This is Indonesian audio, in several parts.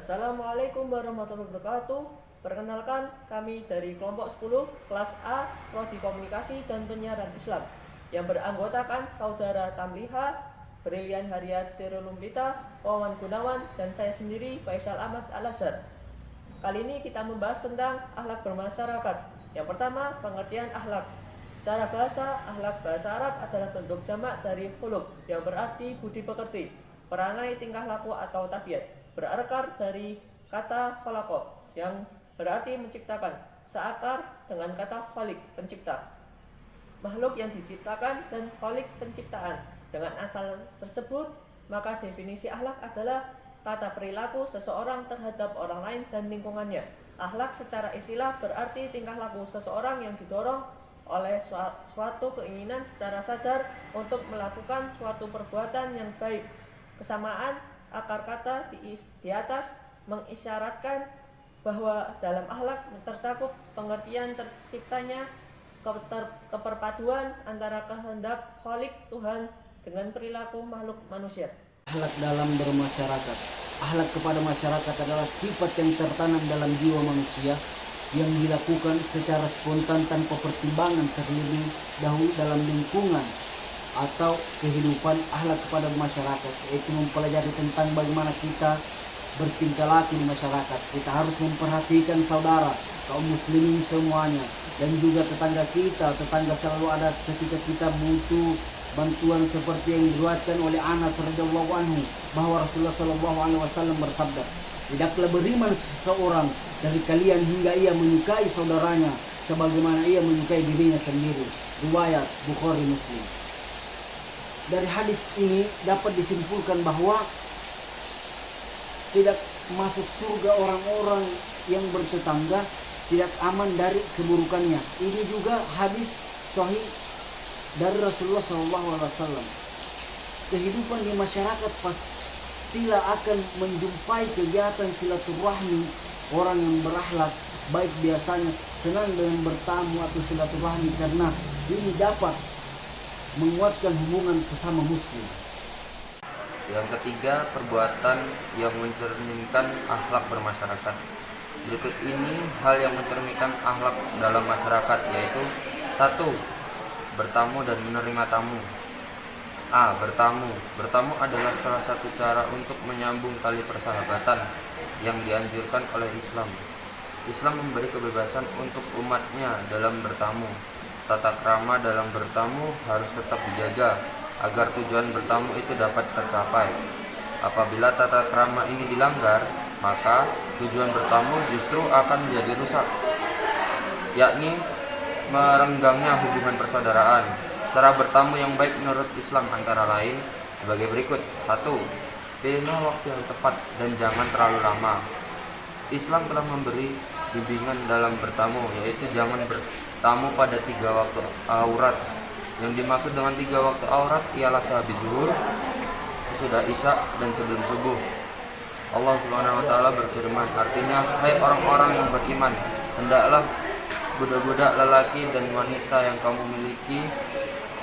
Assalamualaikum warahmatullahi wabarakatuh. Perkenalkan, kami dari kelompok 10 kelas A Prodi Komunikasi dan Penyiaran Islam yang beranggotakan Saudara Tamliha, Brilian Haryat Tirulumpita, Wawan Gunawan, dan saya sendiri Faisal Ahmad Al-Azhar. Kali ini kita membahas tentang akhlak bermasyarakat. Yang pertama, pengertian akhlak. Secara bahasa, akhlak bahasa Arab adalah bentuk jamak dari khuluq yang berarti budi pekerti, perangai, tingkah laku atau tabiat. Berakar dari kata khalaqa yang berarti menciptakan, seakar dengan kata khaliq, pencipta. Makhluk yang diciptakan dan khaliq, penciptaan. Dengan asal tersebut, maka definisi akhlak adalah tata perilaku seseorang terhadap orang lain dan lingkungannya. Akhlak secara istilah berarti tingkah laku seseorang yang didorong oleh suatu keinginan secara sadar untuk melakukan suatu perbuatan yang baik. Kesamaan akar kata di atas mengisyaratkan bahwa dalam akhlak tercakup pengertian terciptanya keperpaduan antara kehendak khaliq Tuhan dengan perilaku makhluk manusia. Akhlak dalam bermasyarakat. Akhlak kepada masyarakat adalah sifat yang tertanam dalam jiwa manusia yang dilakukan secara spontan tanpa pertimbangan terlebih dahulu dalam lingkungan atau kehidupan. Akhlak kepada masyarakat yaitu mempelajari tentang bagaimana kita bertingkah laku di masyarakat. Kita harus memperhatikan saudara kaum muslimin semuanya dan juga tetangga kita. Tetangga selalu ada ketika kita butuh bantuan, seperti yang diriwayatkan oleh Anas radhiyallahu anhu bahwa Rasulullah sallallahu alaihi wasallam bersabda, "Tidaklah beriman seseorang dari kalian hingga ia menyukai saudaranya sebagaimana ia menyukai dirinya sendiri." Riwayat Bukhari Muslim. Dari hadis ini dapat disimpulkan bahwa tidak masuk surga orang-orang yang bertetangga tidak aman dari keburukannya. Ini juga hadis sahih dari Rasulullah SAW. Kehidupan di masyarakat pastilah akan menjumpai kegiatan silaturahmi orang yang berakhlak baik, biasanya senang dengan bertamu atau silaturahmi karena ini dapat menguatkan hubungan sesama muslim. Yang ketiga, perbuatan yang mencerminkan akhlak bermasyarakat. Berikut ini hal yang mencerminkan akhlak dalam masyarakat, yaitu 1. Bertamu dan menerima tamu. A. Bertamu adalah salah satu cara untuk menyambung tali persahabatan yang dianjurkan oleh Islam. Islam memberi kebebasan untuk umatnya dalam bertamu. Tata krama dalam bertamu harus tetap dijaga agar tujuan bertamu itu dapat tercapai. Apabila tata krama ini dilanggar, maka tujuan bertamu justru akan menjadi rusak, yakni merenggangnya hubungan persaudaraan. Cara bertamu yang baik menurut Islam antara lain sebagai berikut. 1. Pilihlah waktu yang tepat dan jangan terlalu lama. Islam telah memberi bimbingan dalam bertamu, yaitu jangan bertamu pada 3 waktu aurat. Yang dimaksud dengan 3 waktu aurat ialah sehabis zuhur, sesudah isya, dan sebelum subuh. Allah Subhanahu wa taala berfirman, artinya, hai orang-orang yang beriman, hendaklah budak-budak lelaki dan wanita yang kamu miliki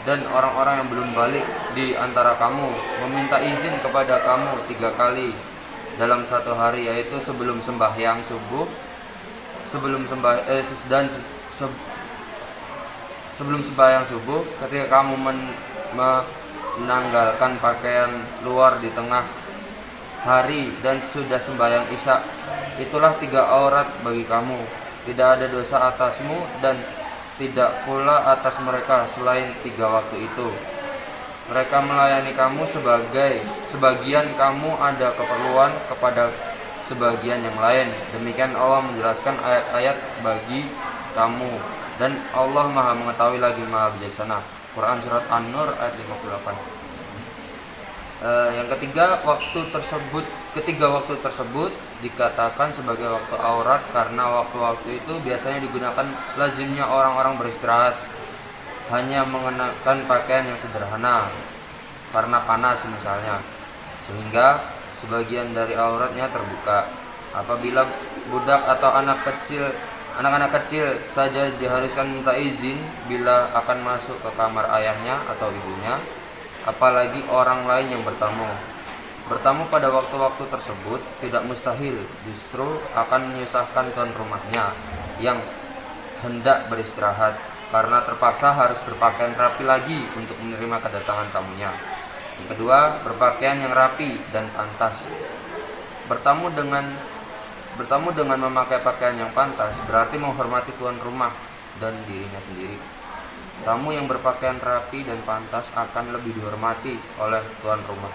dan orang-orang yang belum balik di antara kamu meminta izin kepada kamu 3 kali dalam satu hari, yaitu sebelum sembahyang subuh, sebelum sembahyang subuh, ketika kamu menanggalkan pakaian luar di tengah hari, dan sudah sembahyang isya. Itulah 3 aurat bagi kamu. Tidak ada dosa atasmu dan tidak pula atas mereka selain 3 waktu itu. Mereka melayani kamu sebagian kamu ada keperluan kepada sebagian yang lain. Demikian Allah menjelaskan ayat-ayat bagi kamu, dan Allah Maha mengetahui lagi Maha bijaksana. Quran surat An-Nur ayat 58. Yang ketiga, ketiga waktu tersebut dikatakan sebagai waktu aurat karena waktu-waktu itu biasanya digunakan lazimnya orang-orang beristirahat, hanya mengenakan pakaian yang sederhana karena panas misalnya, sehingga sebagian dari auratnya terbuka. Apabila budak atau anak-anak kecil saja diharuskan minta izin bila akan masuk ke kamar ayahnya atau ibunya, apalagi orang lain yang bertamu. Bertamu pada waktu-waktu tersebut tidak mustahil, justru akan menyusahkan tuan rumahnya yang hendak beristirahat karena terpaksa harus berpakaian rapi lagi untuk menerima kedatangan tamunya. Yang kedua, berpakaian yang rapi dan pantas. Bertamu dengan memakai pakaian yang pantas berarti menghormati tuan rumah dan dirinya sendiri. Tamu yang berpakaian rapi dan pantas akan lebih dihormati oleh tuan rumah.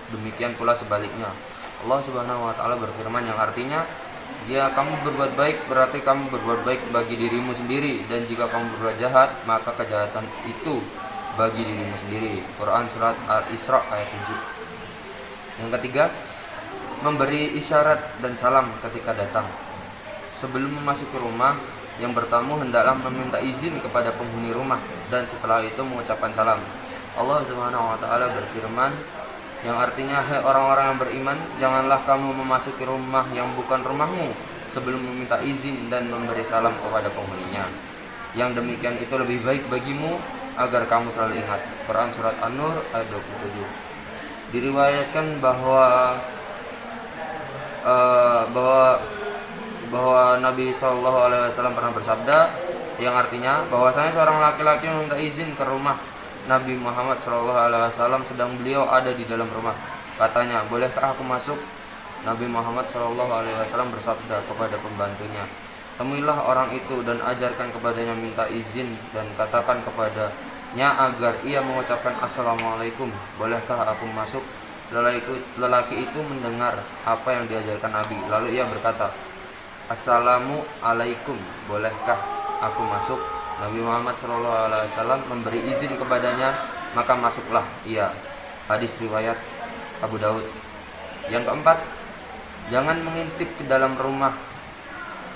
Demikian pula sebaliknya. Allah Subhanahu wa taala berfirman yang artinya, jika kamu berbuat baik berarti kamu berbuat baik bagi dirimu sendiri, dan jika kamu berbuat jahat maka kejahatan itu bagi dirimu sendiri. Quran surat Al-Isra ayat 7. Yang ketiga, memberi isyarat dan salam ketika datang. Sebelum memasuki rumah, yang bertamu hendaklah meminta izin kepada penghuni rumah dan setelah itu mengucapkan salam. Allah Subhanahu wa taala berfirman yang artinya, hai orang-orang yang beriman, janganlah kamu memasuki rumah yang bukan rumahmu sebelum meminta izin dan memberi salam kepada penghuninya. Yang demikian itu lebih baik bagimu agar kamu selalu ingat. Quran surat An-Nur ayat 27. Diriwayatkan bahwa Nabi SAW pernah bersabda yang artinya bahwasanya seorang laki-laki meminta izin ke rumah Nabi Muhammad SAW sedang beliau ada di dalam rumah. Katanya, bolehkah aku masuk? Nabi Muhammad SAW bersabda kepada pembantunya, temuilah orang itu dan ajarkan kepadanya minta izin dan katakan kepadanya agar ia mengucapkan assalamualaikum. Bolehkah aku masuk? Lelaki itu mendengar apa yang diajarkan Nabi, lalu ia berkata, assalamualaikum, bolehkah aku masuk? Nabi Muhammad SAW memberi izin kepadanya, maka masuklah ia. Hadis riwayat Abu Daud. Yang keempat, jangan mengintip ke dalam rumah.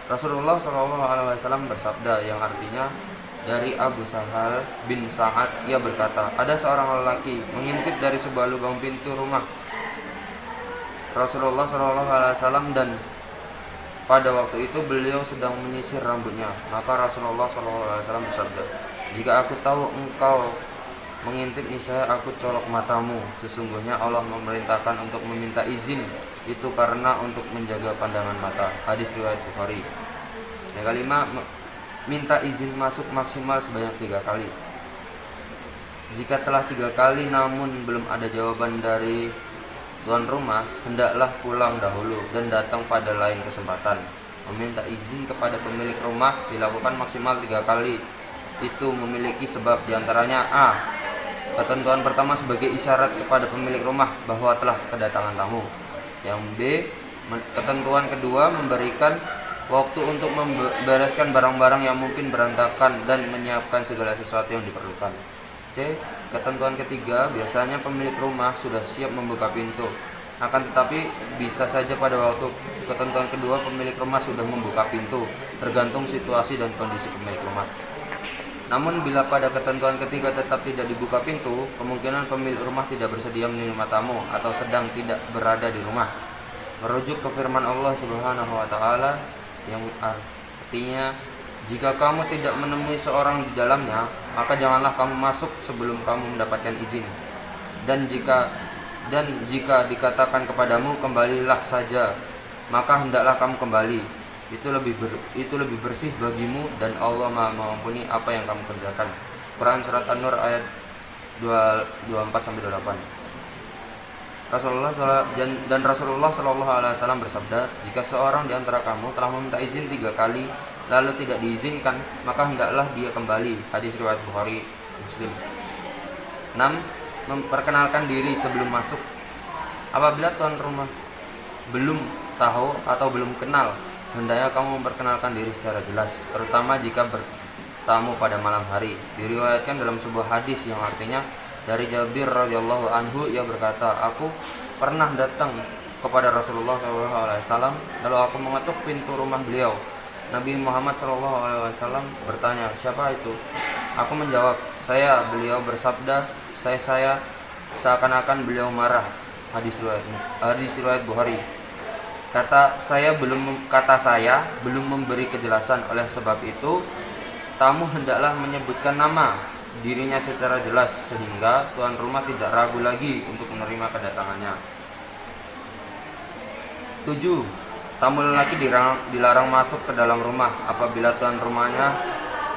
Rasulullah SAW bersabda yang artinya dari Abu Sahal bin Sa'ad, ia berkata, ada seorang lelaki mengintip dari sebuah lubang pintu rumah Rasulullah SAW dan pada waktu itu beliau sedang menyisir rambutnya. Maka Rasulullah SAW bersabda, jika aku tahu engkau mengintip, niscaya aku colok matamu. Sesungguhnya Allah memerintahkan untuk meminta izin itu karena untuk menjaga pandangan mata. Hadis riwayat Bukhari. Yang kelima, minta izin masuk maksimal sebanyak 3 kali. Jika telah 3 kali namun belum ada jawaban dari tuan rumah, hendaklah pulang dahulu dan datang pada lain kesempatan. Meminta izin kepada pemilik rumah dilakukan maksimal 3 kali. Itu memiliki sebab, diantaranya a. ketentuan pertama sebagai isyarat kepada pemilik rumah bahwa telah kedatangan tamu. Yang b. ketentuan kedua memberikan waktu untuk membereskan barang-barang yang mungkin berantakan dan menyiapkan segala sesuatu yang diperlukan. C. ketentuan ketiga, biasanya pemilik rumah sudah siap membuka pintu. Akan tetapi bisa saja pada waktu ketentuan kedua pemilik rumah sudah membuka pintu, tergantung situasi dan kondisi pemilik rumah. Namun bila pada ketentuan ketiga tetap tidak dibuka pintu, kemungkinan pemilik rumah tidak bersedia menerima tamu atau sedang tidak berada di rumah. Merujuk ke firman Allah Subhanahu wa taala yang artinya, jika kamu tidak menemui seorang di dalamnya, maka janganlah kamu masuk sebelum kamu mendapatkan izin. Dan jika dikatakan kepadamu, kembalilah saja, maka hendaklah kamu kembali. Itu lebih bersih bagimu dan Allah Maha mengampuni apa yang kamu kerjakan. Quran surat An-Nur ayat 24-28. Rasulullah SAW bersabda, jika seorang di antara kamu telah meminta izin 3 kali lalu tidak diizinkan, maka hendaklah dia kembali. Hadis riwayat Bukhari, Muslim. 6. Memperkenalkan diri sebelum masuk. Apabila tuan rumah belum tahu atau belum kenal, hendaknya kamu memperkenalkan diri secara jelas, terutama jika bertamu pada malam hari. Diriwayatkan dalam sebuah hadis yang artinya, dari Jabir radhiyallahu anhu, ia berkata, aku pernah datang kepada Rasulullah SAW, lalu aku mengetuk pintu rumah beliau. Nabi Muhammad SAW bertanya, siapa itu? Aku menjawab, saya. Beliau bersabda, saya. Seakan-akan beliau marah. Hadis riwayat Bukhari. Kata saya belum memberi kejelasan. Oleh sebab itu, tamu hendaklah menyebutkan nama dirinya secara jelas sehingga tuan rumah tidak ragu lagi untuk menerima kedatangannya. 7. Tamu lelaki dilarang masuk ke dalam rumah apabila tuan rumahnya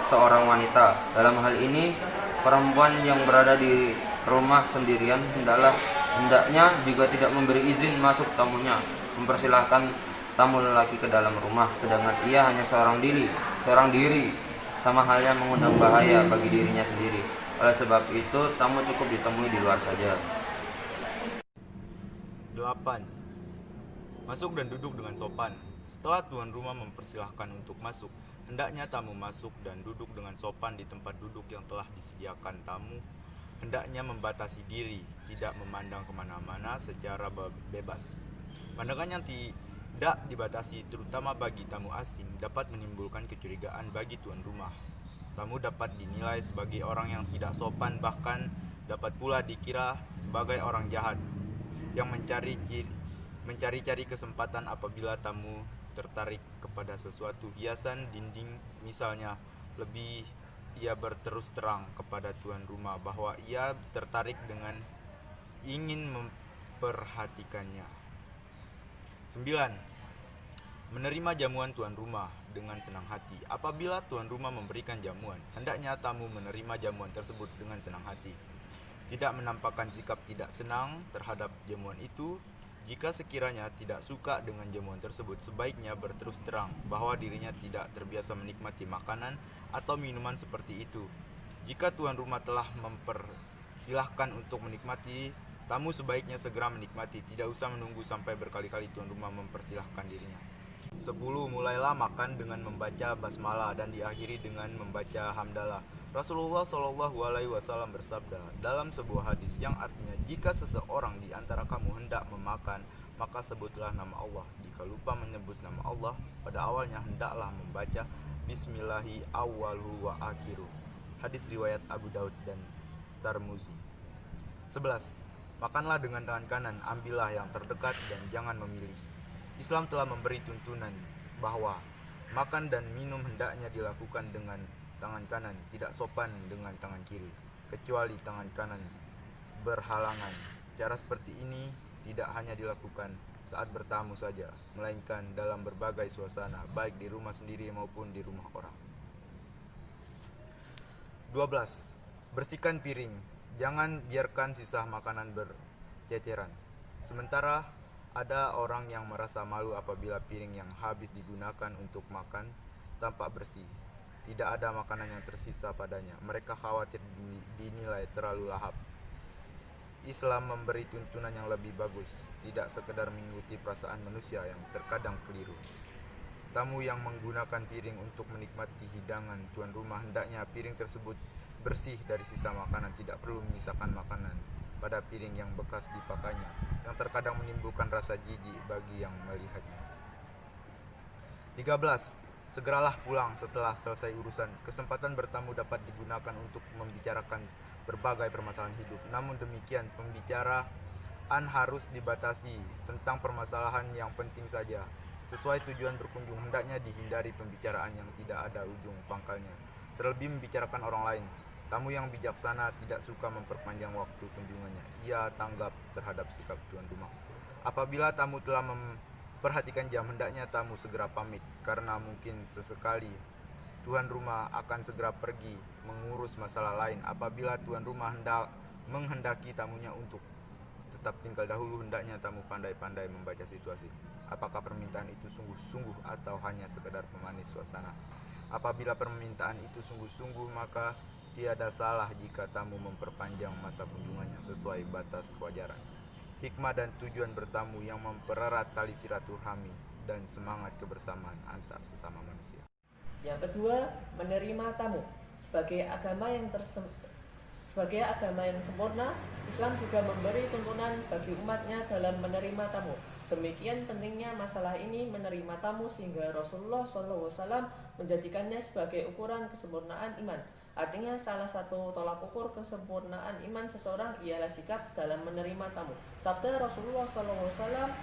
seorang wanita. Dalam hal ini, perempuan yang berada di rumah sendirian hendaknya juga tidak memberi izin masuk tamunya, mempersilahkan tamu lelaki ke dalam rumah, sedangkan ia hanya seorang diri, sama halnya mengundang bahaya bagi dirinya sendiri. Oleh sebab itu, tamu cukup ditemui di luar saja. 8. Masuk dan duduk dengan sopan. Setelah tuan rumah mempersilahkan untuk masuk, hendaknya tamu masuk dan duduk dengan sopan di tempat duduk yang telah disediakan tamu. Hendaknya membatasi diri, tidak memandang kemana-mana secara bebas. Pandangan yang tidak dibatasi, terutama bagi tamu asing, dapat menimbulkan kecurigaan bagi tuan rumah. Tamu dapat dinilai sebagai orang yang tidak sopan, bahkan dapat pula dikira sebagai orang jahat yang mencari-cari kesempatan apabila tamu tertarik kepada sesuatu hiasan dinding misalnya. Lebih ia berterus terang kepada tuan rumah bahwa ia tertarik dengan ingin memperhatikannya. 9. Menerima jamuan tuan rumah dengan senang hati. Apabila tuan rumah memberikan jamuan, hendaknya tamu menerima jamuan tersebut dengan senang hati, tidak menampakkan sikap tidak senang terhadap jamuan itu. Jika sekiranya tidak suka dengan jamuan tersebut, sebaiknya berterus terang bahwa dirinya tidak terbiasa menikmati makanan atau minuman seperti itu. Jika tuan rumah telah mempersilahkan untuk menikmati, tamu sebaiknya segera menikmati, tidak usah menunggu sampai berkali-kali tuan rumah mempersilahkan dirinya. 10. Mulailah makan dengan membaca basmalah dan diakhiri dengan membaca hamdalah. Rasulullah SAW bersabda dalam sebuah hadis yang artinya, jika seseorang di antara kamu hendak memakan, maka sebutlah nama Allah. Jika lupa menyebut nama Allah pada awalnya, hendaklah membaca Bismillahi awwaluhu wa akhiruh. Hadis riwayat Abu Daud dan Tirmizi. 11. Makanlah dengan tangan kanan, ambillah yang terdekat dan jangan memilih. Islam telah memberi tuntunan bahwa makan dan minum hendaknya dilakukan dengan tangan kanan, tidak sopan dengan tangan kiri, kecuali tangan kanan berhalangan. Cara seperti ini tidak hanya dilakukan saat bertamu saja, melainkan dalam berbagai suasana, baik di rumah sendiri maupun di rumah orang. 12. Bersihkan piring. Jangan biarkan sisa makanan berceceran. Sementara ada orang yang merasa malu apabila piring yang habis digunakan untuk makan tampak bersih, tidak ada makanan yang tersisa padanya. Mereka khawatir dinilai terlalu lahap. Islam memberi tuntunan yang lebih bagus, tidak sekedar mengikuti perasaan manusia yang terkadang keliru. Tamu yang menggunakan piring untuk menikmati hidangan tuan rumah, hendaknya piring tersebut bersih dari sisa makanan, tidak perlu menyisakan makanan pada piring yang bekas dipakainya, yang terkadang menimbulkan rasa jijik bagi yang melihatnya. 13. Segeralah pulang setelah selesai urusan. Kesempatan bertamu dapat digunakan untuk membicarakan berbagai permasalahan hidup. Namun demikian, pembicaraan harus dibatasi tentang permasalahan yang penting saja. Sesuai tujuan berkunjung, hendaknya dihindari pembicaraan yang tidak ada ujung pangkalnya, terlebih membicarakan orang lain. Tamu yang bijaksana tidak suka memperpanjang waktu kunjungannya. Ia tanggap terhadap sikap tuan rumah. Apabila tamu telah perhatikan jam, hendaknya tamu segera pamit, karena mungkin sesekali tuan rumah akan segera pergi mengurus masalah lain. Apabila tuan rumah menghendaki tamunya untuk tetap tinggal dahulu, hendaknya tamu pandai-pandai membaca situasi. Apakah permintaan itu sungguh-sungguh atau hanya sekedar pemanis suasana? Apabila permintaan itu sungguh-sungguh, maka tiada salah jika tamu memperpanjang masa kunjungannya sesuai batas kewajaran. Hikmah dan tujuan bertamu yang mempererat tali silaturahmi dan semangat kebersamaan antar sesama manusia. Yang kedua, menerima tamu. Sebagai agama yang sempurna, Islam juga memberi tuntunan bagi umatnya dalam menerima tamu. Demikian pentingnya masalah ini menerima tamu sehingga Rasulullah SAW menjadikannya sebagai ukuran kesempurnaan iman. Artinya salah satu tolak ukur kesempurnaan iman seseorang ialah sikap dalam menerima tamu. Sabda Rasulullah SAW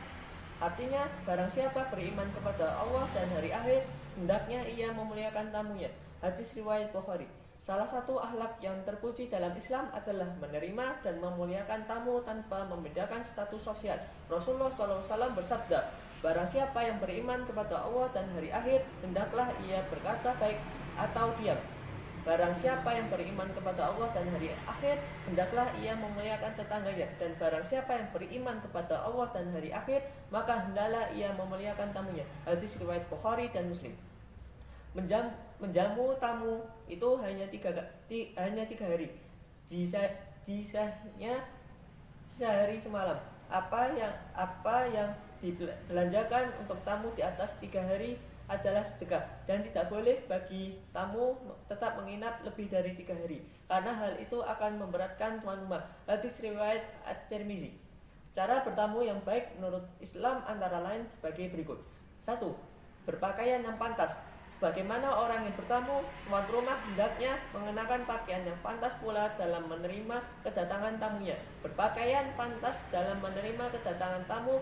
artinya, barang siapa beriman kepada Allah dan hari akhir, hendaknya ia memuliakan tamunya. Hadis riwayat Bukhari. Salah satu akhlak yang terpuji dalam Islam adalah menerima dan memuliakan tamu tanpa membedakan status sosial. Rasulullah SAW bersabda, Barang siapa yang beriman kepada Allah dan hari akhir, hendaklah ia berkata baik atau diam. Barang siapa yang beriman kepada Allah dan hari akhir, hendaklah ia memuliakan tetangganya. Dan barang siapa yang beriman kepada Allah dan hari akhir, maka hendaklah ia memuliakan tamunya. Hadis riwayat Bukhari dan Muslim. Menjamu tamu itu hanya tiga hari. Jisahnya sehari semalam. Apa yang dibelanjakan untuk tamu di atas 3 hari adalah sedekah, dan tidak boleh bagi tamu tetap menginap lebih dari 3 hari karena hal itu akan memberatkan tuan rumah. Hadis riwayat At-Tirmizi. Cara bertamu yang baik menurut Islam antara lain sebagai berikut. 1. Berpakaian yang pantas. Sebagaimana orang yang bertamu, tuan rumah hendaknya mengenakan pakaian yang pantas pula dalam menerima kedatangan tamunya. Berpakaian pantas dalam menerima kedatangan tamu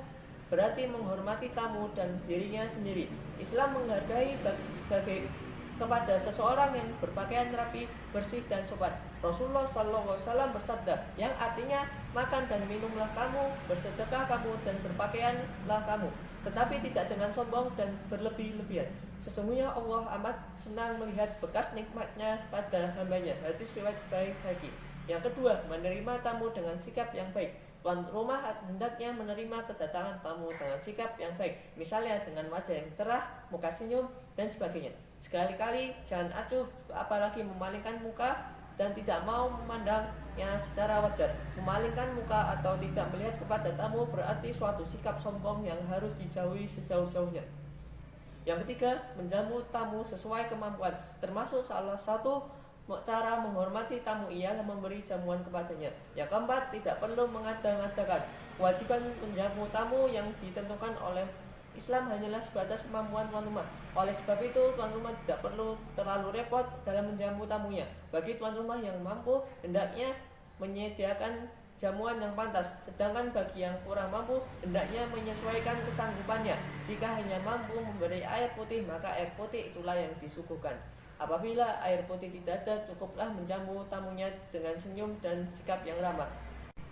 berarti menghormati tamu dan dirinya sendiri. Islam menghargai sebagai kepada seseorang yang berpakaian rapi, bersih dan sopan. Rasulullah SAW bersabda, yang artinya makan dan minumlah kamu, bersedekah kamu dan berpakaianlah kamu, tetapi tidak dengan sombong dan berlebih-lebihan. Sesungguhnya Allah amat senang melihat bekas nikmatnya pada hambanya. Hadis riwayat Baihaqi. Yang kedua, menerima tamu dengan sikap yang baik. Tuan rumah hendaknya menerima kedatangan tamu dengan sikap yang baik, misalnya dengan wajah yang cerah, muka senyum, dan sebagainya. Sekali-kali jangan acuh, apalagi memalingkan muka dan tidak mau memandangnya secara wajar. Memalingkan muka atau tidak melihat kepada tamu berarti suatu sikap sombong yang harus dijauhi sejauh-jauhnya. Yang ketiga, menjamu tamu sesuai kemampuan. Termasuk salah satu cara menghormati tamu ialah memberi jamuan kepadanya. Yang keempat, tidak perlu mengada-ngadakan. Kewajiban menjamu tamu yang ditentukan oleh Islam hanyalah sebatas kemampuan tuan rumah. Oleh sebab itu, tuan rumah tidak perlu terlalu repot dalam menjamu tamunya. Bagi tuan rumah yang mampu, hendaknya menyediakan jamuan yang pantas. Sedangkan bagi yang kurang mampu, hendaknya menyesuaikan kesanggupannya. Jika hanya mampu memberi air putih, maka air putih itulah yang disuguhkan. Apabila air putih tidak ada, cukuplah menjamu tamunya dengan senyum dan sikap yang ramah.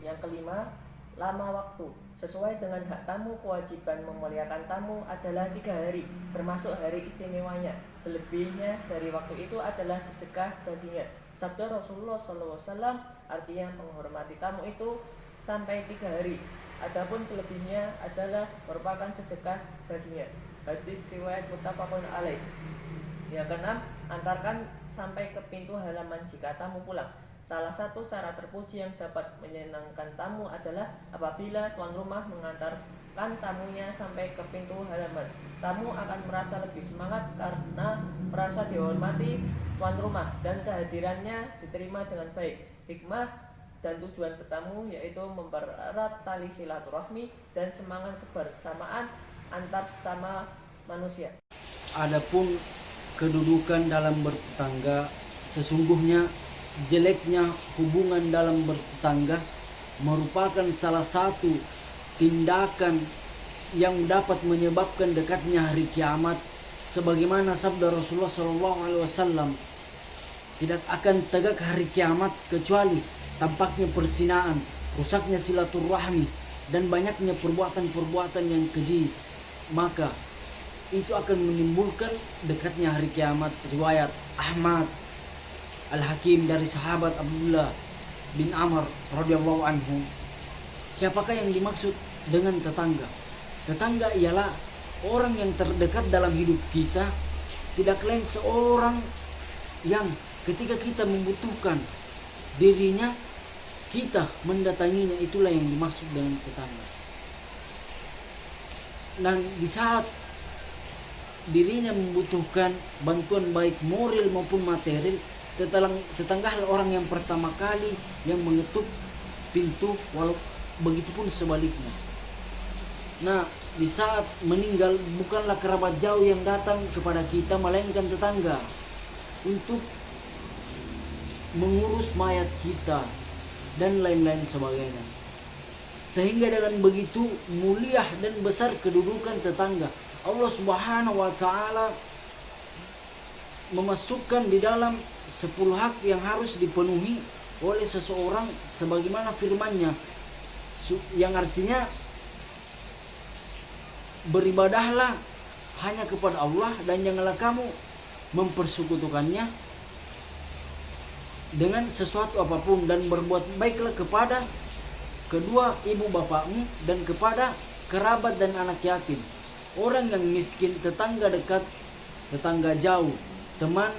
Yang kelima, lama waktu. Sesuai dengan hak tamu, kewajiban memuliakan tamu adalah 3 hari, termasuk hari istimewanya. Selebihnya dari waktu itu adalah sedekah baginya. Sabda Rasulullah SAW artinya menghormati tamu itu sampai 3 hari. Adapun selebihnya adalah merupakan sedekah baginya. Hadis riwayat muttafaqun alaih. Yang keenam, antarkan sampai ke pintu halaman jika tamu pulang. Salah satu cara terpuji yang dapat menyenangkan tamu adalah apabila tuan rumah mengantarkan tamunya sampai ke pintu halaman. Tamu akan merasa lebih semangat karena merasa dihormati tuan rumah dan kehadirannya diterima dengan baik. Hikmah dan tujuan bertamu yaitu mempererat tali silaturahmi dan semangat kebersamaan antar sesama manusia. Adapun kedudukan dalam bertetangga, sesungguhnya jeleknya hubungan dalam bertetangga merupakan salah satu tindakan yang dapat menyebabkan dekatnya hari kiamat, sebagaimana sabda Rasulullah SAW, tidak akan tegak hari kiamat kecuali tampaknya perzinaan, rusaknya silaturahmi, dan banyaknya perbuatan-perbuatan yang keji. Maka itu akan menimbulkan dekatnya hari kiamat. Riwayat Ahmad Al-Hakim dari sahabat Abdullah bin Amr radhiyallahu anhu. Siapakah yang dimaksud dengan tetangga? Tetangga ialah orang yang terdekat dalam hidup kita, tidak lain seorang yang ketika kita membutuhkan dirinya, kita mendatanginya. Itulah yang dimaksud dengan tetangga. Dan di saat dirinya membutuhkan bantuan baik moral maupun material, tetangga orang yang pertama kali yang mengetuk pintu, walau begitupun sebaliknya. Nah, di saat meninggal bukanlah kerabat jauh yang datang kepada kita, melainkan tetangga untuk mengurus mayat kita dan lain-lain sebagainya. Sehingga dengan begitu mulia dan besar kedudukan tetangga. Allah Subhanahu wa Ta'ala memasukkan di dalam 10 hak yang harus dipenuhi oleh seseorang, sebagaimana firman-Nya yang artinya beribadahlah hanya kepada Allah dan janganlah kamu mempersekutukannya dengan sesuatu apapun, dan berbuat baiklah kepada kedua ibu bapakmu dan kepada kerabat dan anak yatim, orang yang miskin, tetangga dekat, tetangga jauh, teman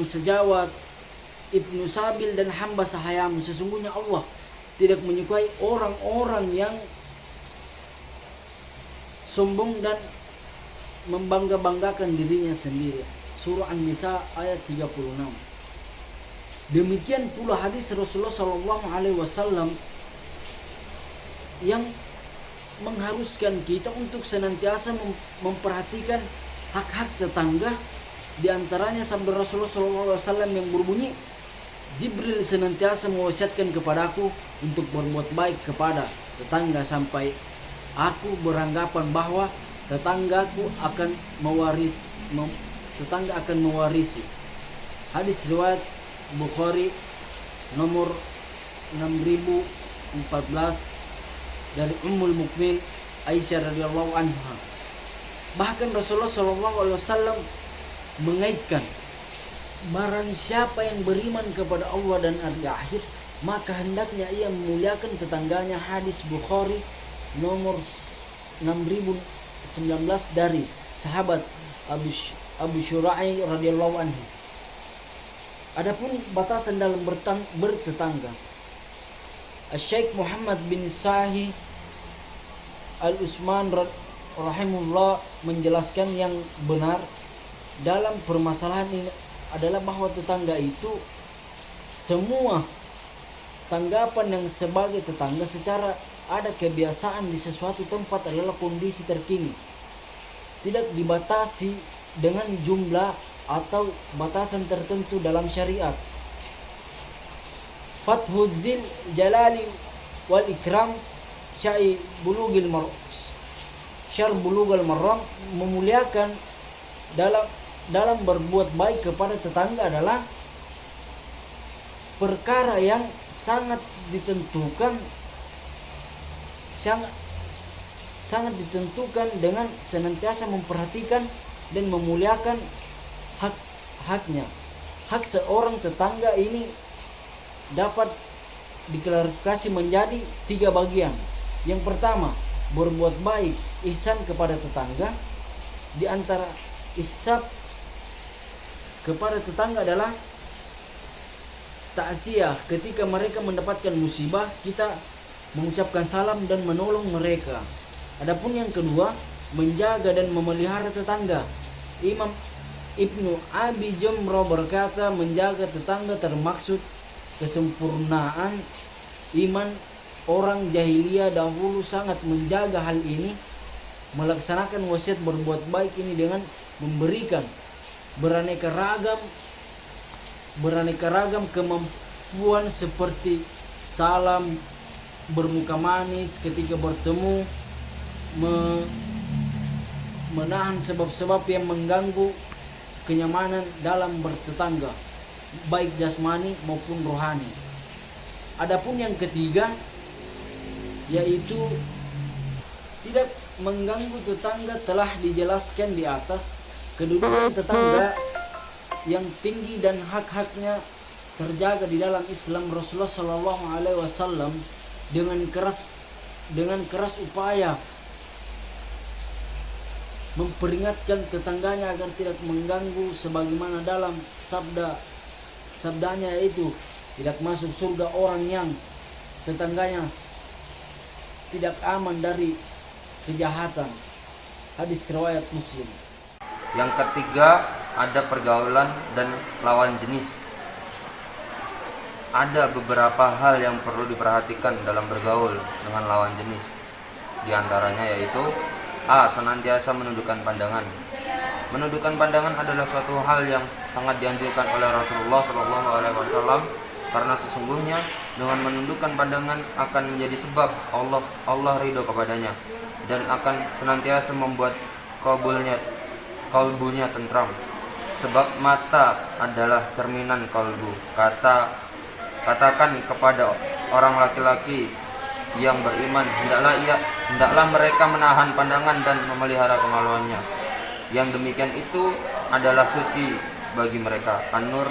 sejawat, ibnu sabil dan hamba sahayamu. Sesungguhnya Allah tidak menyukai orang-orang yang sombong dan membangga-banggakan dirinya sendiri. Surah An-Nisa ayat 36. Demikian pula hadis Rasulullah SAW yang mengharuskan kita untuk senantiasa memperhatikan hak-hak tetangga. Di antaranya sabda Rasulullah SAW yang berbunyi, Jibril senantiasa mewasiatkan kepadaku untuk berbuat baik kepada tetangga sampai aku beranggapan bahwa tetangga akan mewarisi. Hadis riwayat Bukhari nomor 6014 dari Ummul Mukmin Aisyah radhiyallahu anha. Bahkan Rasulullah SAW mengaitkan, barang siapa yang beriman kepada Allah dan hari akhir, maka hendaknya ia memuliakan tetangganya. Hadis Bukhari nomor 6019 dari sahabat Abu Syura'i radhiyallahu anhu. Adapun batasan dalam bertetangga, Syekh Muhammad bin Sahih Al-Utsman rahimahullah menjelaskan yang benar dalam permasalahan ini adalah bahwa tetangga itu semua tanggapan yang sebagai tetangga secara ada kebiasaan di sesuatu tempat adalah kondisi terkini, tidak dibatasi dengan jumlah atau batasan tertentu dalam syariat. Fathul Zil Jalali wal Ikram Syai Bulughil Maram memuliakan dalam berbuat baik kepada tetangga adalah perkara yang sangat ditentukan dengan senantiasa memperhatikan dan memuliakan hak-haknya. Hak seorang tetangga ini dapat diklarifikasi menjadi 3 bagian. Yang pertama, berbuat baik, ihsan kepada tetangga. Di antara ihsan kepada tetangga adalah ta'ziyah, ketika mereka mendapatkan musibah kita mengucapkan salam dan menolong mereka. Adapun yang kedua, menjaga dan memelihara tetangga. Imam Ibnu Abi Jamrah berkata, menjaga tetangga termaksud kesempurnaan iman. Orang jahiliyah dahulu sangat menjaga hal ini, melaksanakan wasiat berbuat baik ini dengan memberikan beraneka ragam kemampuan seperti salam, bermuka manis ketika bertemu, menahan sebab-sebab yang mengganggu kenyamanan dalam bertetangga, baik jasmani maupun rohani. Adapun yang ketiga, yaitu tidak mengganggu tetangga, telah dijelaskan di atas. Kedudukan tetangga yang tinggi dan hak-haknya terjaga di dalam Islam. Rasulullah SAW dengan keras upaya memperingatkan tetangganya agar tidak mengganggu, sebagaimana dalam sabdanya, yaitu tidak masuk surga orang yang tetangganya tidak aman dari kejahatan. Hadis riwayat Muslim. Yang ketiga, ada pergaulan dan lawan jenis. Ada beberapa hal yang perlu diperhatikan dalam bergaul dengan lawan jenis. Di antaranya yaitu A. Senantiasa menundukkan pandangan. Menundukkan pandangan adalah suatu hal yang sangat dianjurkan oleh Rasulullah SAW, karena sesungguhnya dengan menundukkan pandangan akan menjadi sebab Allah ridho kepadanya dan akan senantiasa membuat kalbunya tentram. Sebab mata adalah cerminan kalbu. Katakan kepada orang laki-laki yang beriman hendaklah mereka menahan pandangan dan memelihara kemaluannya. Yang demikian itu adalah suci bagi mereka. An-Nur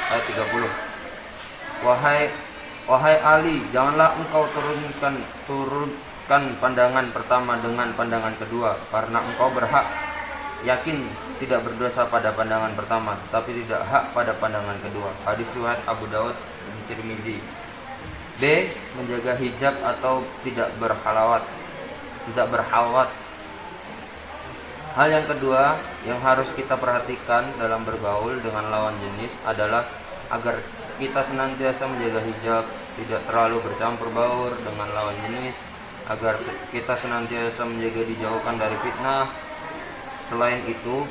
ayat 30. Wahai Ali, janganlah engkau turunkan pandangan pertama dengan pandangan kedua, karena engkau berhak yakin tidak berdosa pada pandangan pertama, tapi tidak hak pada pandangan kedua. Hadis riwayat Abu Daud dan Tirmizi. B. Menjaga hijab atau tidak berhalwat. Hal yang kedua yang harus kita perhatikan dalam bergaul dengan lawan jenis adalah agar kita senantiasa menjaga hijab, tidak terlalu bercampur baur dengan lawan jenis, agar kita senantiasa menjaga dijauhkan dari fitnah. Selain itu,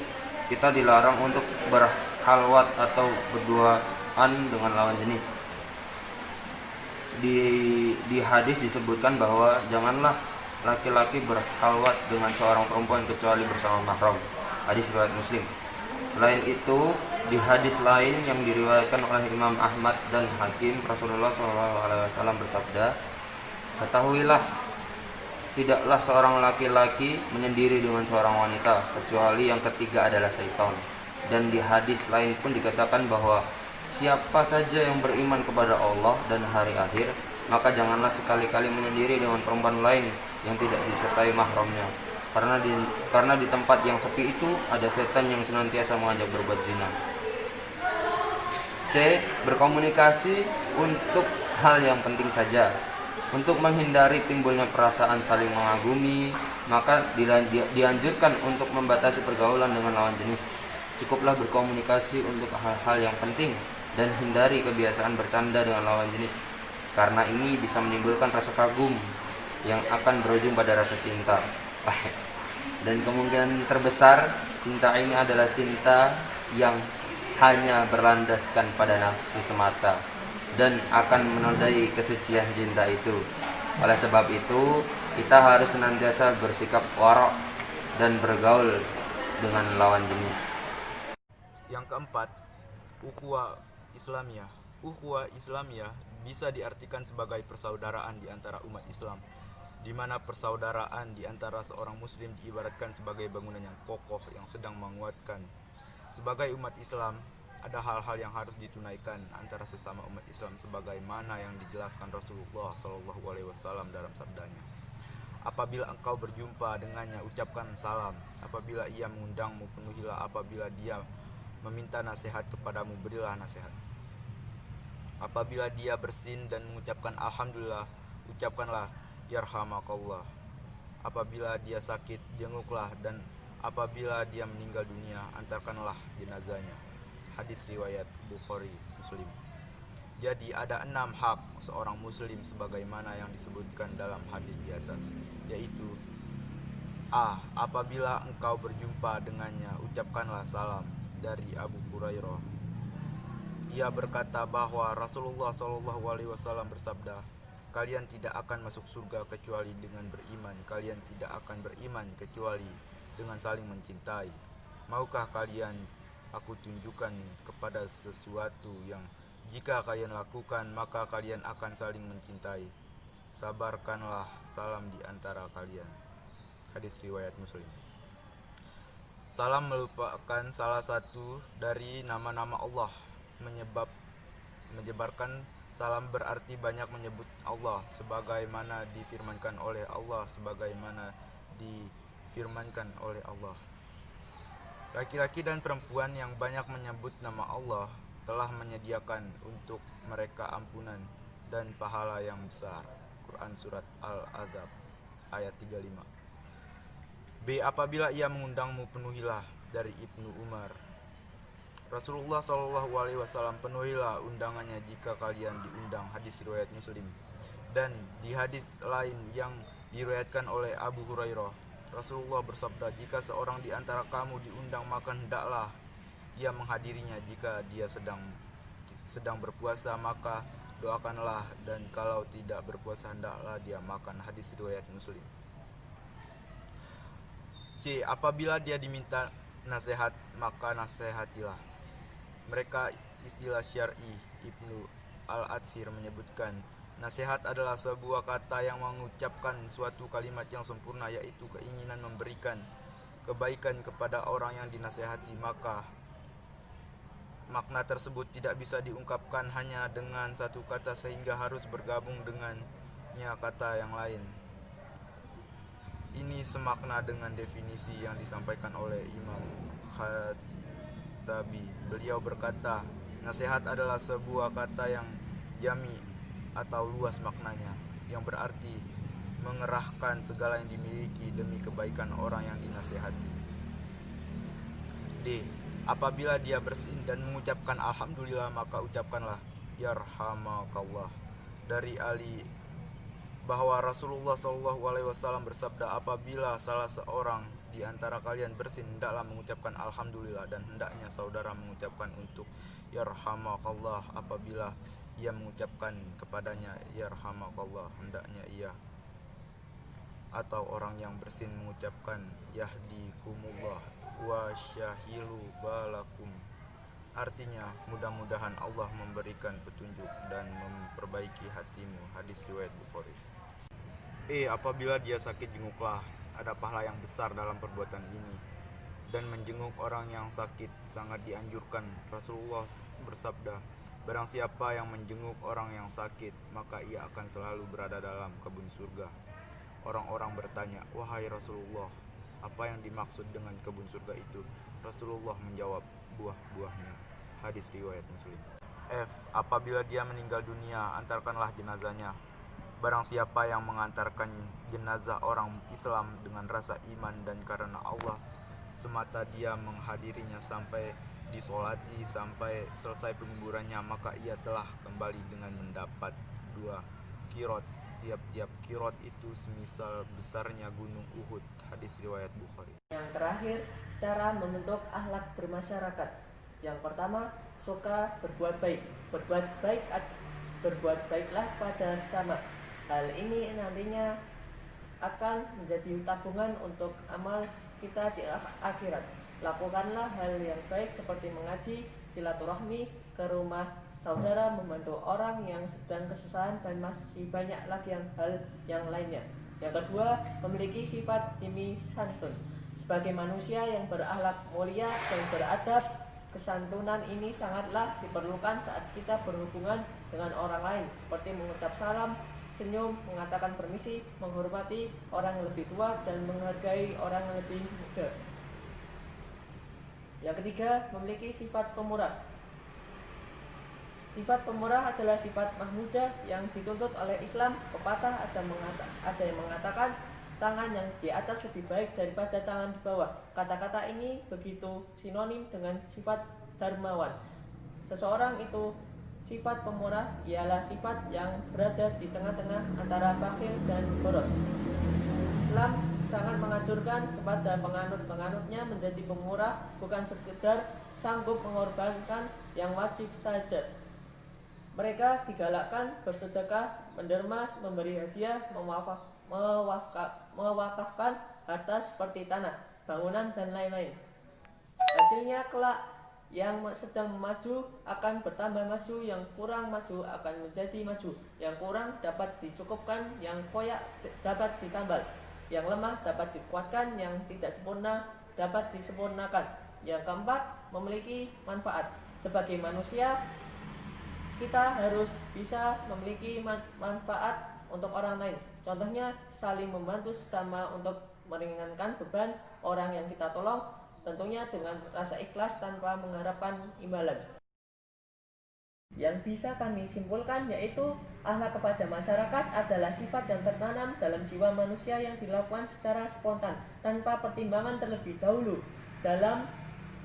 kita dilarang untuk berhalwat atau berduaan dengan lawan jenis. Di hadis disebutkan bahwa janganlah laki-laki berhalwat dengan seorang perempuan kecuali bersama mahram. Hadis riwayat Muslim. Selain itu, di hadis lain yang diriwayatkan oleh Imam Ahmad dan Hakim, Rasulullah SAW bersabda, "Ketahuilah, tidaklah seorang laki-laki menyendiri dengan seorang wanita, kecuali yang ketiga adalah syaitan." Dan di hadis lain pun dikatakan bahwa siapa saja yang beriman kepada Allah dan hari akhir, maka janganlah sekali-kali menyendiri dengan perempuan lain yang tidak disertai mahramnya. Karena di tempat yang sepi itu ada setan yang senantiasa mengajak berbuat zina. C. Berkomunikasi untuk hal yang penting saja. Untuk menghindari timbulnya perasaan saling mengagumi, maka dianjurkan untuk membatasi pergaulan dengan lawan jenis. Cukuplah berkomunikasi untuk hal-hal yang penting dan hindari kebiasaan bercanda dengan lawan jenis, karena ini bisa menimbulkan rasa kagum yang akan berujung pada rasa cinta. Dan kemungkinan terbesar cinta ini adalah cinta yang hanya berlandaskan pada nafsu semata dan akan menodai kesucian cinta itu. Oleh sebab itu, kita harus senantiasa bersikap warok dan bergaul dengan lawan jenis. Yang keempat, ukhuwah Islamiyah. Ukhuwah Islamiyah bisa diartikan sebagai persaudaraan di antara umat Islam, di mana persaudaraan di antara seorang muslim diibaratkan sebagai bangunan yang kokoh yang sedang menguatkan. Sebagai umat Islam, ada hal-hal yang harus ditunaikan antara sesama umat Islam sebagaimana yang dijelaskan Rasulullah SAW dalam sabdanya. Apabila engkau berjumpa dengannya, ucapkan salam. Apabila ia mengundangmu, penuhilah. Apabila dia meminta nasihat kepadamu, berilah nasihat. Apabila dia bersin dan mengucapkan alhamdulillah, ucapkanlah yarhamakallah. Apabila dia sakit, jenguklah, dan apabila dia meninggal dunia, antarkanlah jenazahnya. Hadis riwayat Bukhari, Muslim. Jadi ada 6 hak seorang muslim sebagaimana yang disebutkan dalam hadis di atas, yaitu A. Apabila engkau berjumpa dengannya, ucapkanlah salam. Dari Abu Hurairah, ia berkata bahwa Rasulullah SAW bersabda, "Kalian tidak akan masuk surga kecuali dengan beriman. Kalian tidak akan beriman kecuali dengan saling mencintai. Maukah kalian aku tunjukkan kepada sesuatu yang jika kalian lakukan, maka kalian akan saling mencintai? Sabarkanlah salam di antara kalian." Hadis riwayat Muslim. Salam merupakan salah satu dari nama-nama Allah. Menyebarkan salam berarti banyak menyebut Allah, sebagaimana difirmankan oleh Allah. Laki-laki dan perempuan yang banyak menyebut nama Allah telah menyediakan untuk mereka ampunan dan pahala yang besar. Quran Surat Al-Ahzab ayat 35. B. Apabila ia mengundangmu, penuhilah. Dari Ibnu Umar, Rasulullah SAW, penuhilah undangannya jika kalian diundang. Hadis riwayat Muslim. Dan di hadis lain yang diriwayatkan oleh Abu Hurairah, Rasulullah bersabda, "Jika seorang di antara kamu diundang, maka hendaklah ia menghadirinya. Jika dia sedang berpuasa, maka doakanlah, dan kalau tidak berpuasa, hendaklah dia makan." Hadis riwayat Muslim. C. Apabila dia diminta nasihat, maka nasihatilah. Mereka istilah syar'i. Ibnu Al-Athir menyebutkan Nasihat adalah sebuah kata yang mengucapkan suatu kalimat yang sempurna, yaitu keinginan memberikan kebaikan kepada orang yang dinasehati. Maka makna tersebut tidak bisa diungkapkan hanya dengan satu kata, sehingga harus bergabung dengannya kata yang lain. Ini semakna dengan definisi yang disampaikan oleh Imam Khattabi. Beliau berkata, nasihat adalah sebuah kata yang jami atau luas maknanya, yang berarti mengerahkan segala yang dimiliki demi kebaikan orang yang dinasehati. D. Apabila dia bersin dan mengucapkan alhamdulillah, maka ucapkanlah yarhamakallah. Dari Ali bahwa Rasulullah SAW bersabda, apabila salah seorang di antara kalian bersin, hendaklah mengucapkan alhamdulillah, dan hendaknya saudara mengucapkan untuk yarhamakallah. Apabila ia mengucapkan kepadanya yarhamakallah, hendaknya ia atau orang yang bersin mengucapkan yahdikumullah wa syahilu balakum. Artinya, mudah-mudahan Allah memberikan petunjuk dan memperbaiki hatimu. Hadis riwayat Bukhari. Apabila dia sakit, jenguklah. Ada pahala yang besar dalam perbuatan ini. Dan menjenguk orang yang sakit sangat dianjurkan. Rasulullah bersabda, barang siapa yang menjenguk orang yang sakit, maka ia akan selalu berada dalam kebun surga. Orang-orang bertanya, wahai Rasulullah, apa yang dimaksud dengan kebun surga itu? Rasulullah menjawab, buah-buahnya. Hadis riwayat Muslim. F. Apabila dia meninggal dunia, antarkanlah jenazahnya. Barang siapa yang mengantarkan jenazah orang Islam dengan rasa iman dan karena Allah semata, dia menghadirinya sampai disolati sampai selesai penguburannya, maka ia telah kembali dengan mendapat 2 kirot. Tiap-tiap kirot itu semisal besarnya gunung Uhud. Hadis riwayat Bukhari. Yang terakhir, cara membentuk akhlak bermasyarakat. Yang pertama, suka berbuat baik. Berbuat baiklah pada sesama. Hal ini nantinya akan menjadi tabungan untuk amal kita di akhirat. Lakukanlah hal yang baik seperti mengaji, silaturahmi ke rumah saudara, membantu orang yang sedang kesusahan, dan masih banyak lagi hal yang lainnya. Yang kedua, memiliki sifat himi santun. Sebagai manusia yang berakhlak mulia dan beradab, kesantunan ini sangatlah diperlukan saat kita berhubungan dengan orang lain, seperti mengucap salam, senyum, mengatakan permisi, menghormati orang yang lebih tua, dan menghargai orang yang lebih muda. Yang ketiga, memiliki sifat pemurah. Sifat pemurah adalah sifat mahmudah yang dituntut oleh Islam. Pepatah ada yang mengatakan, tangan yang di atas lebih baik daripada tangan di bawah. Kata-kata ini begitu sinonim dengan sifat dermawan. Seseorang itu sifat pemurah ialah sifat yang berada di tengah-tengah antara bakhil dan boros. Islam sangat menganjurkan kepada penganut-penganutnya menjadi pemurah, bukan sekedar sanggup mengorbankan yang wajib saja. Mereka digalakkan bersedekah, menderma, memberi hadiah, mewakafkan harta seperti tanah, bangunan, dan lain-lain. Hasilnya kelak yang sedang maju akan bertambah maju, yang kurang maju akan menjadi maju, yang kurang dapat dicukupkan, yang koyak dapat ditambal, yang lemah dapat dikuatkan, yang tidak sempurna dapat disempurnakan. Yang keempat, memiliki manfaat. Sebagai manusia, kita harus bisa memiliki manfaat untuk orang lain. Contohnya, saling membantu sesama untuk meringankan beban orang yang kita tolong, tentunya dengan rasa ikhlas tanpa mengharapkan imbalan. Yang bisa kami simpulkan yaitu akhlak kepada masyarakat adalah sifat yang tertanam dalam jiwa manusia yang dilakukan secara spontan tanpa pertimbangan terlebih dahulu dalam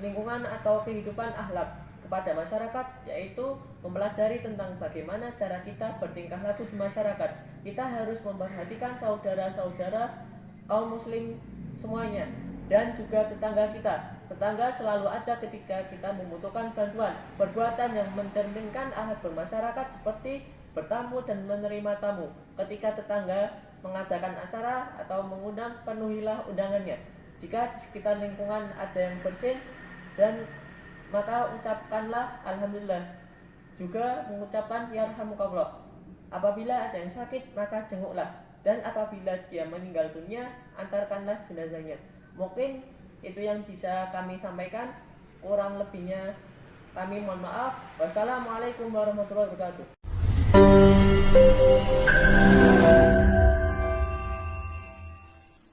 lingkungan atau kehidupan. Akhlak kepada masyarakat yaitu mempelajari tentang bagaimana cara kita bertingkah laku di masyarakat. Kita harus memperhatikan saudara-saudara kaum muslim semuanya, dan juga tetangga kita. Tetangga selalu ada ketika kita membutuhkan bantuan. Perbuatan yang mencerminkan akhlak bermasyarakat seperti bertamu dan menerima tamu. Ketika tetangga mengadakan acara atau mengundang, penuhilah undangannya. Jika di sekitar lingkungan ada yang bersin, dan maka ucapkanlah alhamdulillah. Juga mengucapkan yarhamukallah. Apabila ada yang sakit, maka jenguklah. Dan apabila dia meninggal dunia, antarkanlah jenazahnya. Mungkin itu yang bisa kami sampaikan. Kurang lebihnya kami mohon maaf. Wassalamualaikum warahmatullahi wabarakatuh.